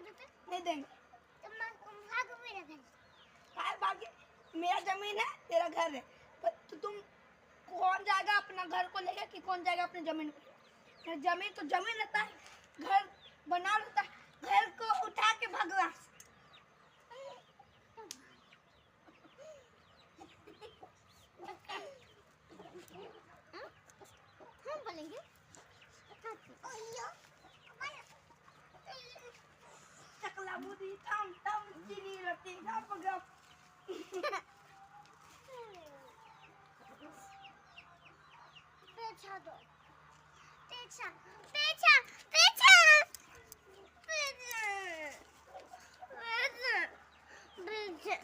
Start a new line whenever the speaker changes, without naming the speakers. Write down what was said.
देते?
नहीं देंगे।
तो मैं भागो मेरे घर से।
काय भागे? मेरा जमीन है, तेरा घर है, तो तुम कौन जाएगा अपना घर को लेकर कि कौन जाएगा अपनी जमीन को? जमीन तो जमीन रहता है, घर बना रहता है, घर को उठा के भगवा।
हम बोलेंगे
चकला बुद्धि थम थम चीनी रोटी गप गप।
पेचा दो, पेचा पेचा पेचा पेचा पेचा